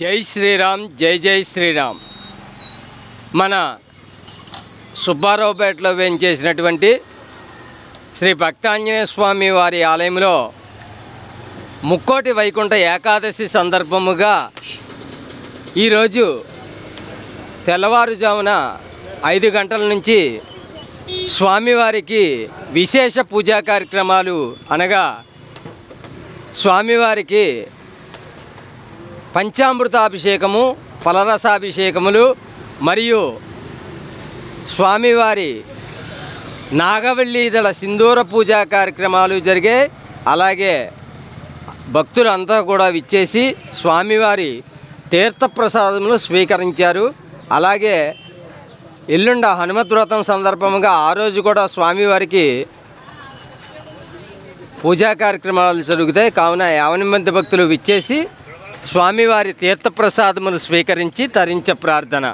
జై శ్రీరామ్, జై జై శ్రీరామ్. మన సుబ్బారావుపేటలో వేయించేసినటువంటి శ్రీ భక్తాంజనేయ స్వామి వారి ఆలయంలో ముక్కోటి వైకుంఠ ఏకాదశి సందర్భముగా ఈరోజు తెల్లవారుజామున 5 గంటల నుంచి స్వామివారికి విశేష పూజా కార్యక్రమాలు అనగా స్వామివారికి పంచామృతాభిషేకము, ఫలరసాభిషేకములు మరియు స్వామివారి నాగవల్లీదళ సింధూర పూజా కార్యక్రమాలు జరిగాయి. అలాగే భక్తులంతా కూడా విచ్చేసి స్వామివారి తీర్థప్రసాదములు స్వీకరించారు. అలాగే ఎల్లుండ హనుమత్ వ్రతం సందర్భంగా ఆ రోజు కూడా స్వామివారికి పూజా కార్యక్రమాలు జరుగుతాయి. కావున 50 మంది భక్తులు విచ్చేసి స్వామివారి తీర్థప్రసాదములు స్వీకరించి తరించ ప్రార్థన.